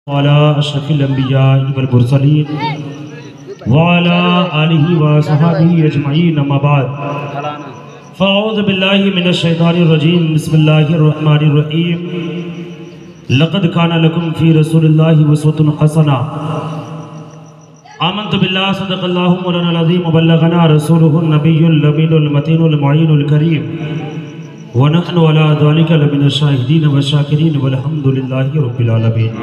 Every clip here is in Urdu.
وعلى أشرف الأنبياء والمرسلين وعلى آله وصحبه أجمعين أما بعد فأعوذ بالله من الشيطان الرجيم بسم الله الرحمن الرحيم لقد كان لكم في رسول الله أسوة حسنة آمنت بالله صدق الله مولانا العظيم وبلغنا رسوله النبي الأمين المتين المعين الكريم ونحن على ذلك لمن الشاهدين والشاكرين والحمد لله رب العالمين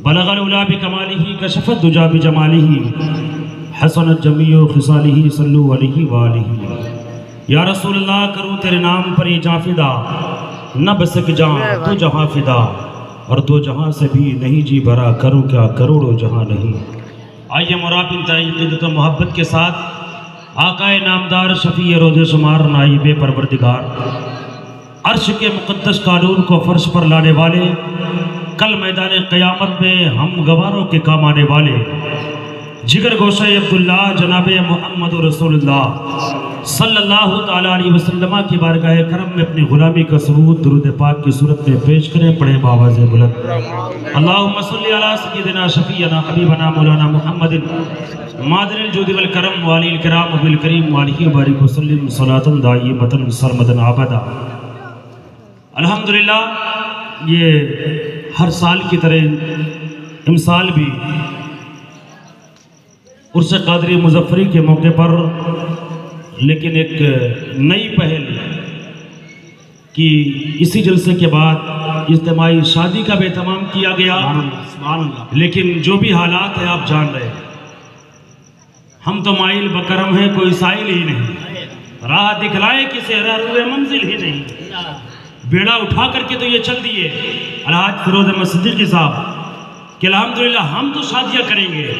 بلغ الأولى بكماله كشف الدجى بجماله حسنت جميع خصاله صلوا علیہ وآلہ یا رسول اللہ کروں تیرے نام پر یہ جاں فدا نہ بسک جاں تو جہاں فدا اور دو جہاں سے بھی نہیں جی بھرا کروں کیا کروڑوں جہاں نہیں۔ آئیے مراب انتہائی قدرت و محبت کے ساتھ آقا نامدار شفیع روز شمار نائب پروردگار عرش کے مقدس قانون کو فرش پر لانے والے کل میدان قیامت میں ہم گواروں کے کام آنے والے جگر گوشہ عبداللہ جناب محمد رسول اللہ صلی اللہ تعالیٰ علیہ وسلم کی بارگاہ کرم میں اپنی غلامی کا ثبوت درود پاک کی صورت میں پیش کریں، پڑھیں بآواز بلند اللہم صلی علی سیدنا شفیعنا حبیبنا مولانا محمد مادر الجود والکرم والی الکرام وبالکریم والہ وبارک وسلم صلاۃ دائمۃ سرمدا ابدا۔ الحمدللہ یہ ہر سال کی طرح امسال بھی عرس قادری مظفری کے موقع پر لیکن ایک نئی پہل کی اسی جلسے کے بعد اجتماعی شادی کا بھی اہتمام کیا گیا، لیکن جو بھی حالات ہیں آپ جان رہے ہیں، ہم تو مائل بکرم ہیں، کوئی سائل ہی نہیں، راہ دکھلائے کسے روئے منزل ہی نہیں، بیڑا اٹھا کر کے تو یہ چل دیے الحاج فیروز احمد صدیقی صاحب کہ الحمدللہ ہم تو شادیاں کریں گے،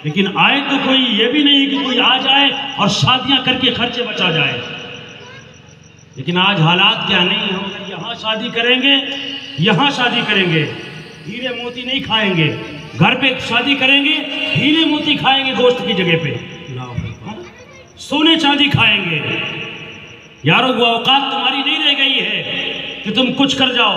لیکن آئے تو کوئی یہ بھی نہیں کہ کوئی آ جائے اور شادیاں کر کے خرچے بچا جائے۔ لیکن آج حالات کیا نہیں، ہم یہاں شادی کریں گے، یہاں شادی کریں گے، ہیرے موتی نہیں کھائیں گے، گھر پہ شادی کریں گے ہیرے موتی کھائیں گے گوشت کی جگہ پہ، سونے چاندی کھائیں گے۔ یارو وہ اوقات تمہاری نہیں رہ گئی ہے کہ تم کچھ کر جاؤ۔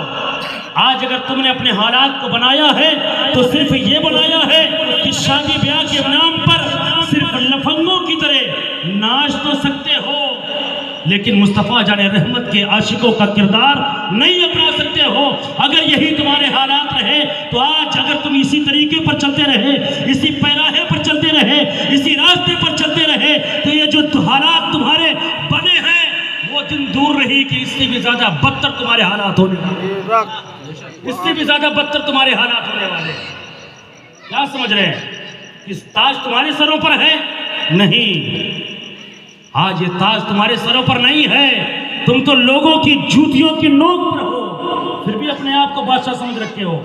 آج اگر تم نے اپنے حالات کو بنایا ہے تو صرف یہ بنایا ہے کہ شادی بیاہ کے نام پر صرف لفنگوں کی طرح ناچ تو سکتے ہو، لیکن مصطفیٰ جان رحمت کے عاشقوں کا کردار نہیں اپنا سکتے ہو۔ اگر یہی تمہارے حالات رہے تو آج اگر تم اسی طریقے پر چلتے رہے، اسی پیراہے پر چلتے رہے، اسی راستے پر چلتے رہے تو یہ جو حالات تمہارے بنے ہیں وہ دن دور رہی کہ اس سے بھی زیادہ بدتر تمہارے حالات ہونے والے، اس سے بھی زیادہ بدتر تمہارے حالات ہونے والے۔ کیا سمجھ رہے ہیں؟ اس تاج تمہارے سروں پر ہے؟ نہیں، آج یہ تاج تمہارے سروں پر نہیں ہے، تم تو لوگوں کی جوتیوں کی نوک پر ہو، پھر بھی اپنے آپ کو بادشاہ سمجھ رکھے ہو۔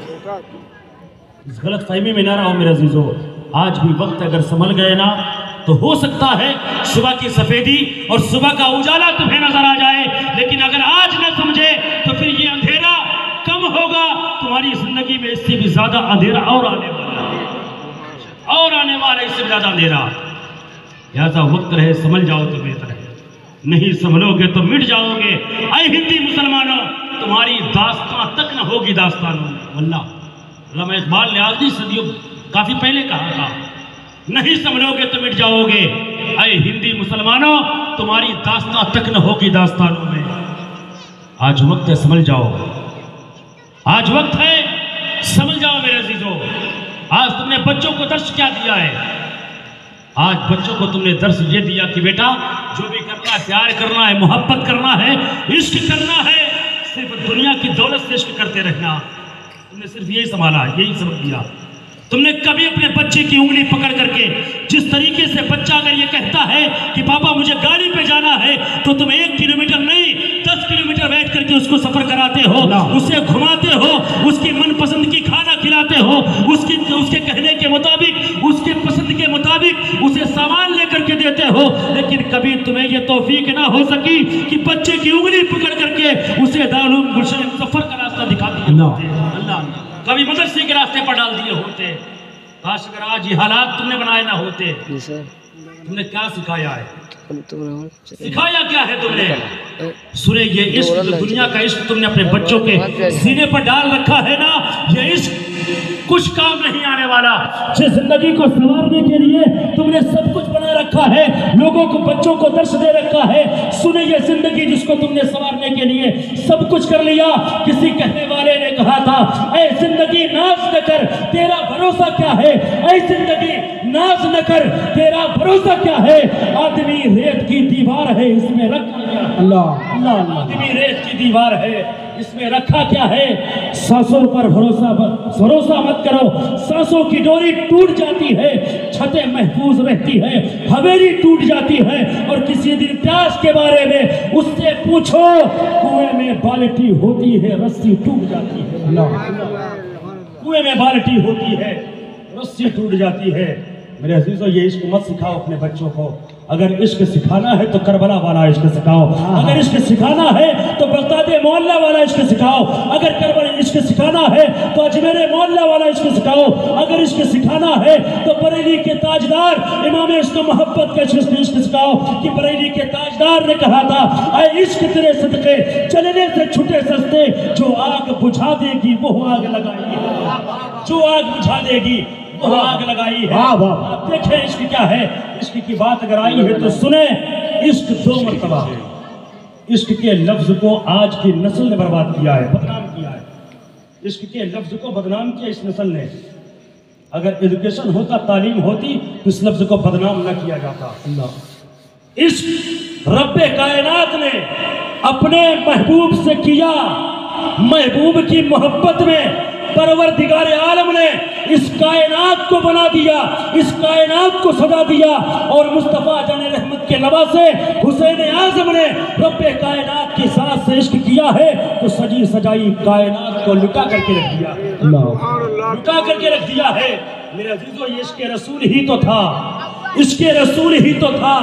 اس غلط فہمی میں نہ رہو میرے عزیزو، آج بھی وقت اگر سنبھل گئے نا تو ہو سکتا ہے صبح کی سفیدی اور صبح کا اجالا تمہیں نظر آ جائے، لیکن اگر آج نہ سمجھے تو پھر یہ اندھیرا کم ہوگا تمہاری زندگی میں، اس سے بھی زیادہ اندھیرا اور آنے والا اس سے زیادہ اندھیرا۔ لہذا وقت رہے سمجھ جاؤ تو بہتر ہے، نہیں سنبھلو گے تو مٹ جاؤ گے۔ اے ہندی مسلمانوں، تمہاری داستان تک نہ ہوگی داستانوں میں۔ واللہ علامہ اقبال نے آخری صدیوں کافی پہلے کہا تھا، نہیں سنبھلو گے تو مٹ جاؤ گے۔ اے ہندی مسلمانوں، تمہاری داستان تک نہ ہوگی داستانوں میں۔ آج وقت ہے سمجھ جاؤ، آج وقت ہے سمجھ جاؤ میرے عزیزو۔ آج تم نے بچوں کو درس کیا دیا ہے؟ آج بچوں کو تم نے درس یہ دیا کہ بیٹا جو بھی کرنا ہے، پیار کرنا ہے، محبت کرنا ہے، عشق کرنا ہے، صرف دنیا کی دولت سے عشق کرتے رہنا۔ تم نے صرف یہی سنبھالا، یہی سبق دیا۔ تم نے کبھی اپنے بچے کی انگلی پکڑ کر کے جس طریقے سے بچہ اگر یہ کہتا ہے کہ پاپا مجھے گاڑی پہ جانا ہے تو تم 1 کلومیٹر نہیں 10 کلومیٹر بیٹھ کر کے اس کو سفر کراتے ہو، اسے گھماتے ہو، اس کی من پسند کی کھانا کھلاتے ہو، اس کے کہنے کے مطابق، اس کے پسند کے مطابق اسے سامان لے کر کے دیتے ہو، لیکن کبھی تمہیں یہ توفیق نہ ہو سکی کہ بچے کی انگلی پکڑ کر کے اسے دارالعلوم گلشن سفر کا راستہ دکھا دیا ہوتے۔ اللہ کبھی مدرسے کے راستے پر ڈال دیے ہوتے۔ کاش اگر آج یہ حالات تم نے بنائے نہ ہوتے۔ تم نے کیا سکھایا ہے؟ سکھایا کیا ہے تم نے؟ سورہ یہ عشق، دنیا کا عشق تم نے اپنے بچوں کے سینے پر ڈال رکھا ہے نا، یہ عشق کچھ کام نہیں آنے والا. جس زندگی کو سنوارنے کے لیے تم نے سب کچھ بنا رکھا ہے, لوگوں کو, بچوں کو درس دے رکھا ہے, سنے یہ زندگی جس کو تم نے سنوارنے کے لیے سب کچھ کر لیا. کسی کہنے والے نے کہا تھا اے زندگی ناز نہ کر, تیرا بھروسہ کیا ہے؟ اے زندگی ناز نہ کر, تیرا بھروسہ کیا ہے؟ آدمی ریت کی دیوار ہے, اس میں رکھا کیا ہے؟ اللہ آدمی ریت کی دیوار ہے, اس میں رکھا کیا ہے؟ سانسوں پر بھروسہ مت کرو. سانسوں کی ڈوری ٹوٹ جاتی ہے, چھتیں محفوظ رہتی ہے, حویلی ٹوٹ جاتی ہے. اور کسی دن پیاس کے بارے میں اس سے پوچھو, کنویں میں بالٹی ہوتی ہے, رسی ٹوٹ جاتی ہے. کنویں میں بالٹی ہوتی ہے, رسی ٹوٹ جاتی ہے. میرے عزیزو, یہ عشق مت سکھاؤ اپنے بچوں کو. اگر عشق سکھانا ہے تو کربلا والا عشق سکھاؤ. اگر عشق سکھانا ہے تو بغداد محلہ والا عشق سکھاؤ. اگر کربلا عشق سکھانا ہے تو اجمیر محلہ والا عشق سکھاؤ. اگر عشق سکھانا ہے تو بریلی کے تاجدار امام عشق و محبت کا عشق سکھاؤ. کہ بریلی کے تاجدار نے کہا تھا اے عشق تیرے صدقے چلنے سے چھٹے سستے, جو آگ بجھا دے گی وہ آگ لگائی ہے, جو آگ بجھا دے گی وہ آگ لگائی ہے. آپ دیکھیں عشق کیا ہے. عشق کی بات اگر آئی ہے تو سنیں, عشق 2 مرتبہ ہے. عشق کے لفظ کو آج کی نسل نے برباد کیا ہے, بدنام کیا ہے. عشق کے لفظ کو بدنام کیا اس نسل نے. اگر ایجوکیشن ہوتا, تعلیم ہوتی تو اس لفظ کو بدنام نہ کیا جاتا. عشق رب کائنات نے اپنے محبوب سے کیا. محبوب کی محبت میں پروردگار عالم نے اس کائنات کو بنا دیا, اس کائنات کو سجا دیا. اور مصطفیٰ جان رحمت کے نواسے حسین اعظم نے رب کائنات کی ذات سے عشق کیا ہے تو سجی سجائی کائنات کو لٹا کر کے رکھ دیا, لٹا کر کے رکھ دیا ہے. میرے عزیزو, یہ عشق رسول ہی تو تھا, عشق رسول ہی تو تھا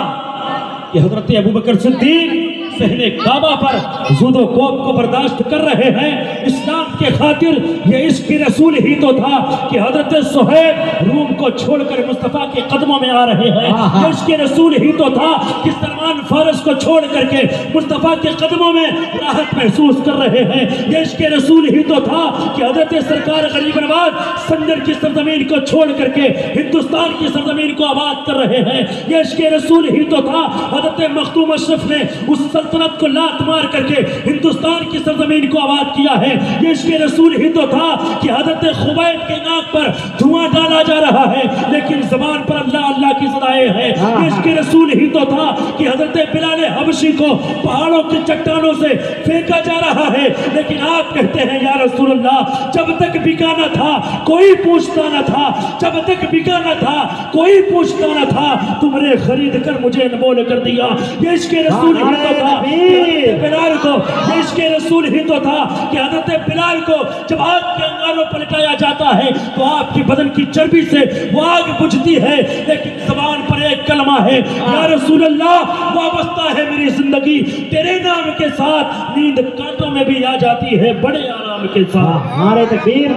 کہ حضرت ابوبکر صدیق صحن کعبہ پر زود و کوب کو برداشت کر رہے ہیں اسلام کے خاطر. یہ عشق رسول ہی تو تھا کہ حضرت صہیب روم کو چھوڑ کر مصطفیٰ کے قدموں میں آ رہے ہیں. یہ عشق رسول ہی تو تھا کہ سلمان فارس کو چھوڑ کر کے مصطفیٰ کے قدموں میں راحت محسوس کر رہے ہیں. یہ عشق رسول ہی تو تھا کہ حضرت سرکار غریب نواز سنجر کی سرزمین کو چھوڑ کر کے ہندوستان کی سرزمین کو آباد کر رہے ہیں. یہ عشق رسول ہی تو تھا حضرت مختوم اشرف نے اس سلطنت کو لات مار کر کے ہندوستان کی سرزمین کو آباد کیا ہے. یہ عشق رسول ہی تو تھا کہ حضرت خبیب کے ناک پر دھواں ڈالا جا رہا ہے لیکن زبان پر اللہ اللہ کی صدائیں ہیں. یہ عشق رسول ہی تو تھا کہ حضرت بلال حبشی کو پہاڑوں کی چٹانوں سے پھینکا جا رہا ہے لیکن آپ کہتے ہیں یا رسول اللہ, جب تک بکا نہ تھا کوئی پوچھتا نہ تھا, جب تک بکا نہ تھا کوئی پوچھتا نہ تھا, تم نے خرید کر مجھے نمول کر دیا. یہ عشق رسول ہی تو تھا بلال کو, یہ عشق رسول ہی تو تھا کہ حضرت بلال کو جب آگ کے انگاروں پر لٹایا جاتا ہے تو آپ کی بدن کی چربی سے وہ آگ بجھتی ہے لیکن زبان پر ایک کلمہ ہے یا رسول اللہ, وابستہ ہے میری زندگی تیرے نام کے ساتھ, نیند کانٹوں میں بھی آ جاتی ہے بڑے آرام کے ساتھ. نعرہ تکبیر,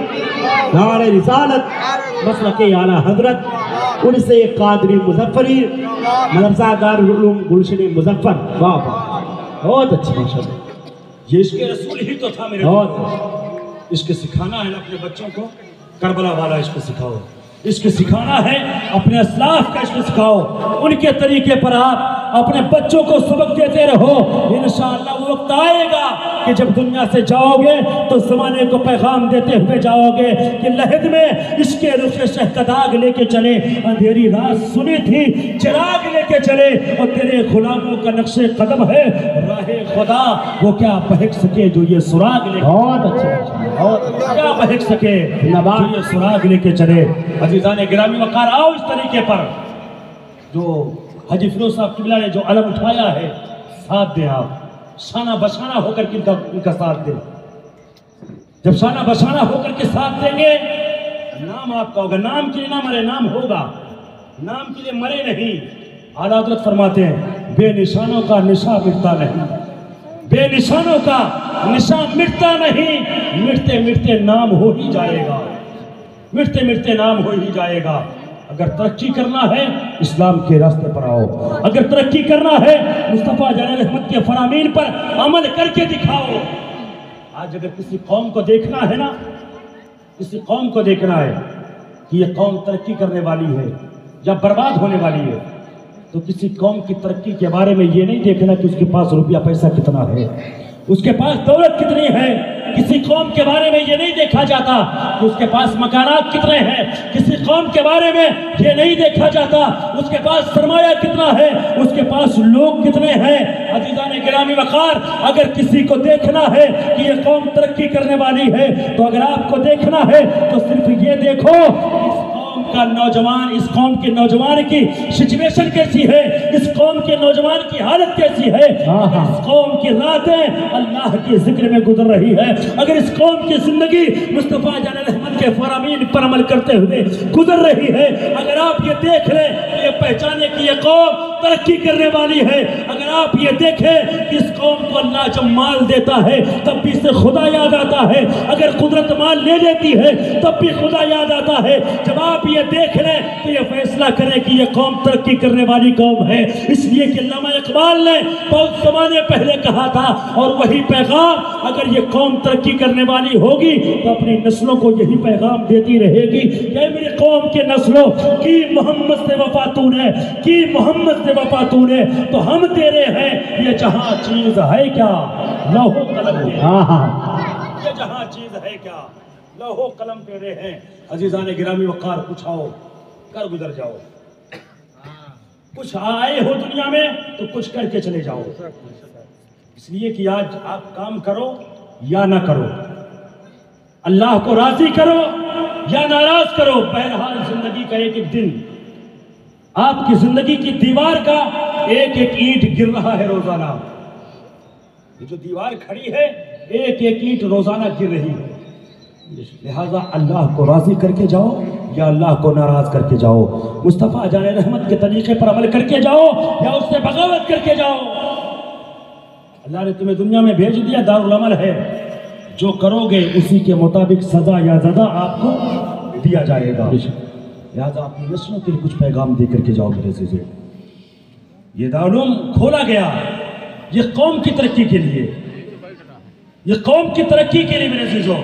نعرہ رسالت, مسلک اعلیٰ حضرت ان سے قادری مظفری مدرسہ دارالعلوم گلشن مظفر. واہ واہ, بہت اچھا ماشاءاللہ. یہ عشق رسول ہی تو تھا میرے. عشق سکھانا ہے نا اپنے بچوں کو, کربلا والا عشق سکھاؤ. عشق سکھانا ہے اپنے اسلاف کا عشق سکھاؤ. ان کے طریقے پر آپ اپنے بچوں کو سبق دیتے رہو. انشاءاللہ وہ وقت آئے گا کہ جب دنیا سے جاؤ گے تو زمانے کو پیغام دیتے ہوئے جاؤ گے کہ لحد میں عشق رخ شہ کا داغ لے کے چلے, اندھیری رات سنی تھی چراغ لے کے چلے, اور تیرے غلاموں کا نقش قدم ہے راہ خدا, وہ کیا بہک سکے جو یہ سراغ لے کے. بہت اچھا, کیا بہک سکے جو یہ سراغ لے کے چلے. عزیزان گرامی وقار, آؤ اس طریقے پر جو حاجی فیروز صاحب قبلہ نے جو علم اٹھایا ہے ساتھ دیں. آپ شانہ بشانہ ہو کر ان کا ساتھ دیں. جب شانہ بشانہ ہو کر کے ساتھ دیں گے نام آپ کا ہوگا. نام کے لیے نہ مرے, نام ہوگا, نام کے لیے مرے نہیں. اعلیٰ حضرت فرماتے ہیں بے نشانوں کا نشاں مٹتا نہیں, بے نشانوں کا نشاں مٹتا نہیں, مٹتے مٹتے نام ہو ہی جائے گا, مٹتے مٹتے نام ہو ہی جائے گا. اگر ترقی کرنا ہے اسلام کے راستے پر آؤ, اگر ترقی کرنا ہے مصطفیٰ جان رحمت کے فرامین پر عمل کر کے دکھاؤ. آج اگر کسی قوم کو دیکھنا ہے نا, کسی قوم کو دیکھنا ہے کہ یہ قوم ترقی کرنے والی ہے یا برباد ہونے والی ہے، تو کسی قوم کی ترقی کے بارے میں یہ نہیں دیکھنا کہ اس کے پاس روپیہ پیسہ کتنا ہے، اس کے پاس دولت کتنی ہے۔ کسی قوم کے بارے میں یہ نہیں دیکھا جاتا کہ اس کے پاس مکانات کتنے ہیں، کسی قوم کے بارے میں یہ نہیں دیکھا جاتا اس کے پاس سرمایہ کتنا ہے، اس کے پاس لوگ کتنے ہیں۔ عزیزان گرامی وقار، اگر کسی کو دیکھنا ہے کہ یہ قوم ترقی کرنے والی ہے، تو اگر آپ کو دیکھنا ہے تو صرف یہ دیکھو کا نوجوان، اس قوم کے نوجوان کی سچویشن کیسی ہے، اس قوم کے نوجوان کی حالت کیسی ہے، اس قوم کی راتیں اللہ کے ذکر میں گزر رہی ہے، اگر اس قوم کی زندگی مصطفیٰ جان رحمت کے فرامین پر عمل کرتے ہوئے گزر رہی ہے، اگر آپ یہ دیکھ لیں یہ پہچانے کہ یہ قوم ترقی کرنے والی ہے، اگر آپ یہ دیکھیں کہ اس قوم کو اللہ جب مال دیتا ہے تب بھی اسے خدا یاد آتا ہے، اگر قدرت مال لے لیتی ہے تب بھی خدا یاد آتا ہے، جب آپ یہ دیکھ لیں تو یہ فیصلہ کریں کہ یہ قوم ترقی کرنے والی قوم ہے۔ اس لیے کہ علامہ اقبال نے بہت زمانے پہلے کہا تھا، اور وہی پیغام اگر یہ قوم ترقی کرنے والی ہوگی تو اپنی نسلوں کو یہی پیغام دیتی رہے گی کہ میری قوم کے نسلوں کی محمد سے وفا تو نے، کی محمد سے وفا تو نے، تو ہم تیرے ہیں، یہ جہاں چیز ہے کیا لوح قلم تیرے، یہ جہاں چیز ہے کیا لوح قلم تیرے ہیں۔ عزیزان گرامی وقار، کچھ آؤ کر گزر جاؤ، کچھ آئے ہو دنیا میں تو کچھ کر کے چلے جاؤ، اس لیے کہ آج آپ کام کرو یا نہ کرو، اللہ کو راضی کرو یا ناراض کرو، بہرحال زندگی کا ایک ایک دن، آپ کی زندگی کی دیوار کا ایک ایک اینٹ گر رہا ہے روزانہ، یہ جو دیوار کھڑی ہے ایک ایک اینٹ روزانہ گر رہی ہے، لہذا اللہ کو راضی کر کے جاؤ یا اللہ کو ناراض کر کے جاؤ، مصطفیٰ جان رحمت کے طریقے پر عمل کر کے جاؤ یا اس سے بغاوت کر کے جاؤ۔ اللہ نے تمہیں دنیا میں بھیج دیا، دارالعمل ہے، جو کرو گے اسی کے مطابق سزا یا زدہ آپ کو دیا جائے گا، لہذا اپنی نسلوں کے لیے کچھ پیغام دے کر کے جاؤ میرے عزیزو۔ یہ دارالعلوم کھولا گیا یہ قوم کی ترقی کے لیے، یہ قوم کی ترقی کے لیے میرے عزیزو۔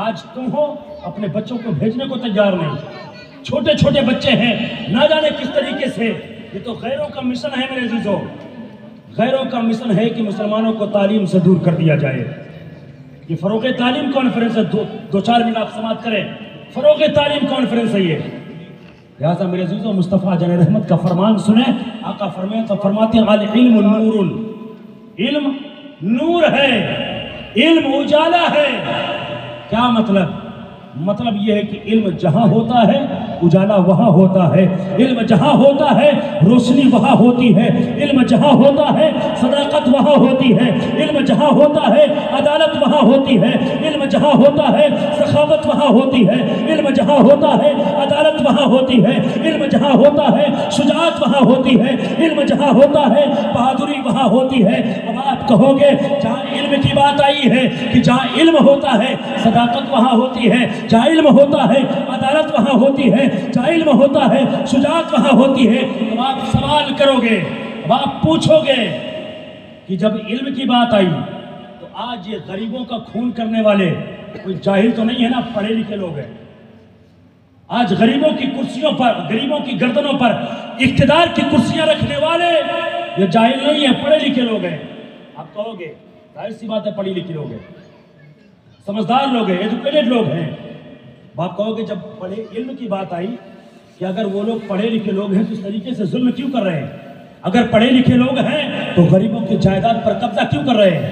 آج تم ہو اپنے بچوں کو بھیجنے کو تیار نہیں، چھوٹے چھوٹے بچے ہیں، نہ جانے کس طریقے سے، یہ تو غیروں کا مشن ہے میرے عزیزو، غیروں کا مشن ہے کہ مسلمانوں کو تعلیم سے دور کر دیا جائے۔ یہ فروغ تعلیم کانفرنس ہے، دو چار منٹ آپ سماعت کریں، فروغ تعلیم کانفرنس ہے یہ، لہذا میرے عزیزو مصطفیٰ جان رحمت کا فرمان سنیں، آقا فرماتے ہیں العلم نور، علم نور ہے، علم اجالا ہے۔ کیا مطلب یہ ہے کہ علم جہاں ہوتا ہے اجالا وہاں ہوتا ہے، علم جہاں ہوتا ہے روشنی وہاں ہوتی ہے، علم جہاں ہوتا ہے صداقت وہاں ہوتی ہے، علم جہاں ہوتا ہے عدالت وہاں ہوتی ہے، علم جہاں ہوتا ہے سخاوت وہاں ہوتی ہے، علم جہاں ہوتا ہے عدالت وہاں ہوتی ہے، علم جہاں ہوتا ہے شجاعت وہاں ہوتی ہے، علم جہاں ہوتا ہے بہادری وہاں ہوتی ہے۔ اب آپ کہو گے جہاں علم کی بات آئی ہے کہ جہاں علم ہوتا ہے صداقت وہاں ہوتی ہے، جہاں علم ہوتا ہے عدالت وہاں ہوتی ہے، جہاں علم ہوتا ہے شجاعت وہاں ہوتی ہے، اب آپ سوال کرو گے، اب آپ پوچھو گے کہ جب علم کی بات آئی تو آج یہ غریبوں کا خون کرنے والے کوئی جاہل تو نہیں ہے نا، پڑھے لکھے لوگ ہیں۔ آج غریبوں کی کرسیوں پر، غریبوں کی گردنوں پر اقتدار کی کرسیاں رکھنے والے یہ جاہل نہیں ہیں، پڑھے لکھے لوگ ہیں۔ آپ کہو گے ظاہر سی بات ہے پڑھی لکھی لوگ ہیں، سمجھدار لوگ ہیں، ایجوکیٹڈ لوگ ہیں۔ آپ کہو گے جب پڑھے علم کی بات آئی کہ اگر وہ لوگ پڑھے لکھے لوگ ہیں تو اس طریقے سے ظلم کیوں کر رہے ہیں؟ اگر پڑھے لکھے لوگ ہیں تو غریبوں کی جائیداد پر قبضہ کیوں کر رہے ہیں؟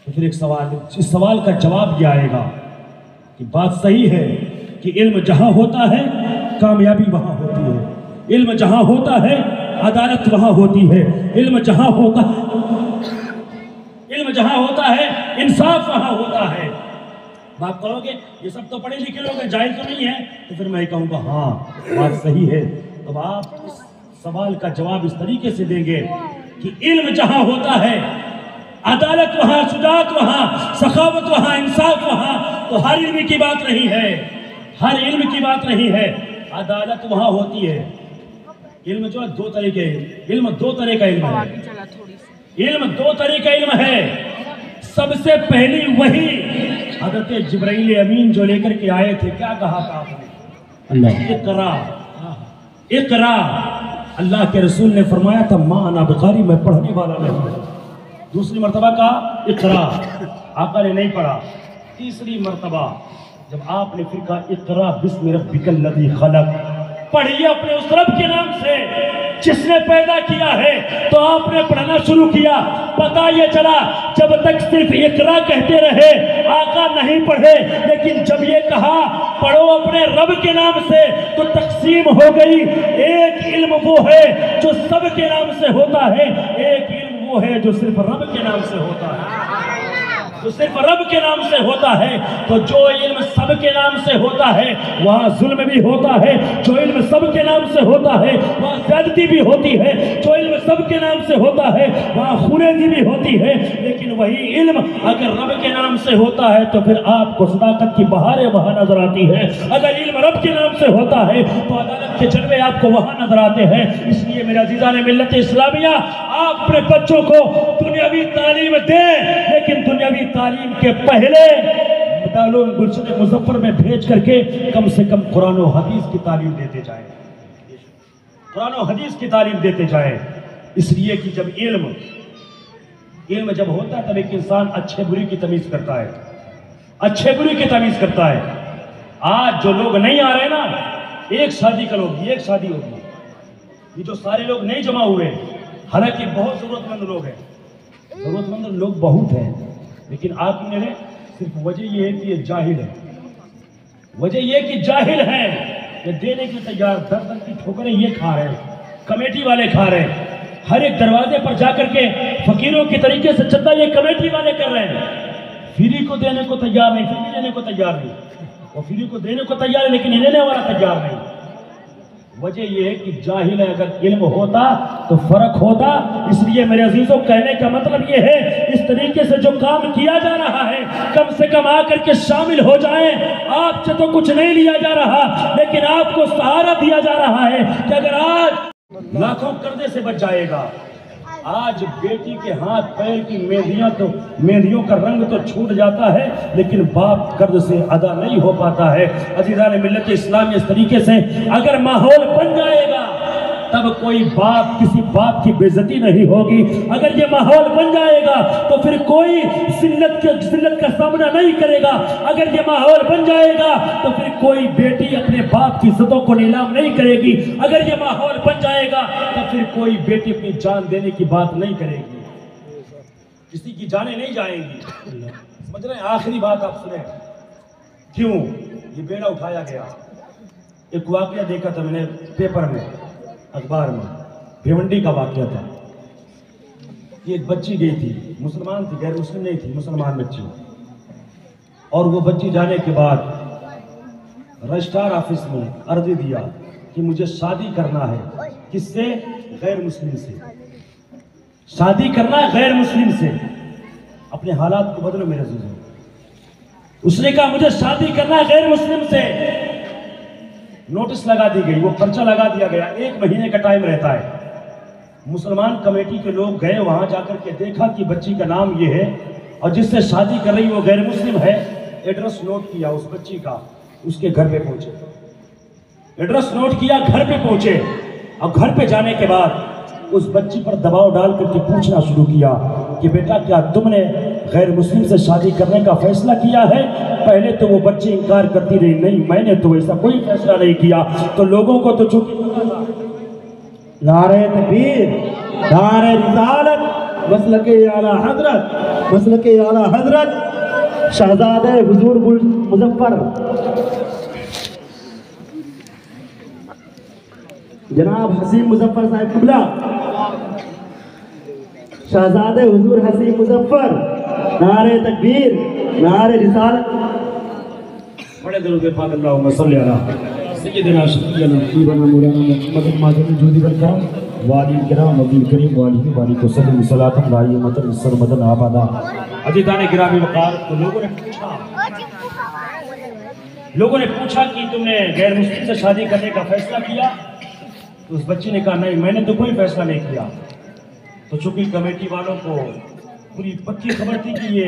تو پھر ایک سوال، اس سوال کا جواب یہ آئے گا کہ بات صحیح ہے کہ علم جہاں ہوتا ہے کامیابی وہاں ہوتی ہے، علم جہاں ہوتا ہے عدالت وہاں ہوتی ہے، علم جہاں ہوتا ہے انصاف وہاں ہوتا ہے۔ آپ کہو گے یہ سب تو پڑھے لکھے لوگ ہیں، جاہل تو نہیں ہے، تو پھر میں کہوں گا ہاں بات صحیح ہے۔ اب آپ اس سوال کا جواب اس طریقے سے دیں گے کہ علم جہاں ہوتا ہے عدالت وہاں، شجاعت وہاں، سخاوت وہاں، انصاف وہاں، تو ہر علم کی بات نہیں ہے، ہر علم کی بات نہیں ہے، عدالت وہاں ہوتی ہے۔ علم جو ہے دو طریقے، علم دو طرح کا علم ہے، علم دو طرح کا علم ہے۔ سب سے پہلی وحی حضرت جبرائیل امین جو لے کر کے آئے تھے کیا کہا تھا آپ نے؟ اللہ اقرا اقرا، اللہ کے رسول نے فرمایا تھا ما انا بقاری، میں پڑھنے والا نہیں۔ دوسری مرتبہ کہا اقرا، آقا نے نہیں پڑھا۔ تیسری مرتبہ جب آپ نے پھر کہا اقرا بسم ربک الذی خلق، پڑھیے اپنے اس رب کے نام سے جس نے پیدا کیا ہے، تو آپ نے پڑھنا شروع کیا۔ پتہ یہ چلا جب تک صرف اقرا کہتے رہے آقا نہیں پڑھے، لیکن جب یہ کہا پڑھو اپنے رب کے نام سے تو تقسیم ہو گئی۔ ایک علم وہ ہے جو سب کے نام سے ہوتا ہے، ایک علم وہ ہے جو صرف رب کے نام سے ہوتا ہے، جو صرف رب کے نام سے ہوتا ہے۔ تو جو علم سب کے نام سے ہوتا ہے وہاں ظلم بھی ہوتا ہے، جو علم سب کے نام سے ہوتا ہے وہاں زیادتی بھی ہوتی ہے، جو علم سب کے نام سے ہوتا ہے وہاں خونریزی بھی ہوتی ہے۔ لیکن وہی علم اگر رب کے نام سے ہوتا ہے تو پھر آپ کو صداقت کی بہاریں وہاں نظر آتی ہے، اگر علم رب کے نام سے ہوتا ہے تو عدالت کے جلوے آپ کو وہاں نظر آتے ہیں۔ اس لیے میرے عزیزان ملت اسلامیہ، آپ اپنے بچوں کو دنیاوی تعلیم دیں، لیکن دنیاوی تعلیم کے پہلے دارالعلوم گلشن مظفر میں بھیج کر کے کم سے کم قرآن و حدیث کی تعلیم دیتے جائیں، قرآن و حدیث کی تعلیم دیتے جائیں۔ اس لیے کہ جب علم جب ہوتا ہے تب ایک انسان اچھے بری کی تمیز کرتا ہے، اچھے بری کی تمیز کرتا ہے۔ آج جو لوگ نہیں آ رہے نا، ایک شادی کرو گی، ایک شادی ہوگی، یہ جو سارے لوگ نہیں جمع ہوئے، حالانکہ بہت ضرورت مند لوگ ہیں، ضرورت مند لوگ بہت ہیں، لیکن آپ نے صرف وجہ یہ ہے کہ یہ جاہل ہے، وجہ یہ کہ جاہل ہیں، یہ دینے کے تیار، در در کی ٹھوکریں یہ کھا رہے ہیں، کمیٹی والے کھا رہے ہیں، ہر ایک دروازے پر جا کر کے فقیروں کی طریقے سے چندہ یہ کمیٹی والے کر رہے ہیں، فری کو دینے کو تیار نہیں، فری دینے کو تیار نہیں، وہ فری کو دینے کو تیار ہے لیکن لینے والا تیار نہیں۔ وجہ یہ ہے کہ جاہل ہے، اگر علم ہوتا تو فرق ہوتا۔ اس لیے میرے عزیزوں کہنے کا مطلب یہ ہے اس طریقے سے جو کام کیا جا رہا ہے کم سے کم آ کر کے شامل ہو جائیں۔ آپ سے تو کچھ نہیں لیا جا رہا، لیکن آپ کو سہارا دیا جا رہا ہے کہ اگر آج لاکھوں قرضے سے بچ جائے گا، آج بیٹی کے ہاتھ پیر کی مہندیوں کا رنگ تو چھوٹ جاتا ہے لیکن باپ قرض سے ادا نہیں ہو پاتا ہے۔ عزیزان ملت اسلامی، اس طریقے سے اگر ماحول بن جائے گا تب کوئی باپ کسی باپ کی بے عزتی نہیں ہوگی۔ اگر یہ ماحول بن جائے گا تو پھر کوئی ذلت کا سامنا نہیں کرے گا۔ اگر یہ ماحول بن جائے گا تو پھر کوئی بیٹی اپنے باپ کی عزتوں کو نیلام نہیں کرے گی۔ اگر یہ ماحول بن جائے گا تو پھر کوئی بیٹی اپنی جان دینے کی بات نہیں کرے گی، کسی کی جانیں نہیں جائیں گی۔ سمجھ رہے ہیں؟ آخری بات آپ سنیں، کیوں یہ بیڑا اٹھایا گیا؟ ایک واقعہ دیکھا تھا میں نے پیپر میں، اخبار میں، بھیونڈی کا واقعہ تھا۔ یہ ایک بچی گئی تھی، مسلمان تھی، غیر مسلم نہیں تھی، مسلمان بچی، اور وہ بچی جانے کے بعد رجسٹرار آفس میں عرضی دیا کہ مجھے شادی کرنا ہے، کس سے؟ غیر مسلم سے، شادی کرنا ہے غیر مسلم سے۔ اپنے حالات کو بدلو میرے عزیزوں، اس نے کہا مجھے شادی کرنا ہے غیر مسلم سے۔ نوٹس لگا دی گئی، وہ پرچہ لگا دیا گیا، 1 مہینے کا ٹائم رہتا ہے۔ مسلمان کمیٹی کے لوگ گئے وہاں، جا کر کے دیکھا کہ بچی کا نام یہ ہے اور جس سے شادی کر رہی وہ غیر مسلم ہے۔ ایڈریس نوٹ کیا اس بچی کا، اس کے گھر پہ پہنچے، ایڈریس نوٹ کیا، گھر پہ پہنچے، اور گھر پہ جانے کے بعد اس بچی پر دباؤ ڈال کر کے پوچھنا شروع کیا کہ بیٹا کیا تم نے غیر مسلم سے شادی کرنے کا فیصلہ کیا ہے؟ پہلے تو وہ بچی انکار کرتی رہی، نہیں میں نے تو ایسا کوئی فیصلہ نہیں کیا۔ تو لوگوں کو تو چونکہ نعرہ تکبیر، نعرہ رسالت، مسلک اعلیٰ حضرت، مسلک اعلیٰ حضرت شہزادہ حضور مظفر جناب حسین مظفر صاحب قبلہ، شہزادہ حضور حسین مظفر، نعرہ تکبیر، نعرہ رسالت۔ بڑے درود پاک اللہم صلی علی سیدنا شفیعنا حبیبنا مولانا محمد معظم جودی برکام والی کرام نبی کریم والی بارک وسلم صلاۃ دائمۃ سرمدا ابدا۔ عزیزان گرامی وقار، تو لوگوں نے پوچھا کہ تم نے غیر مسلم سے شادی کرنے کا فیصلہ کیا؟ تو اس بچی نے کہا نہیں میں نے تو کوئی فیصلہ نہیں کیا۔ تو چونکہ کمیٹی والوں کو پوری پکی خبر تھی کہ یہ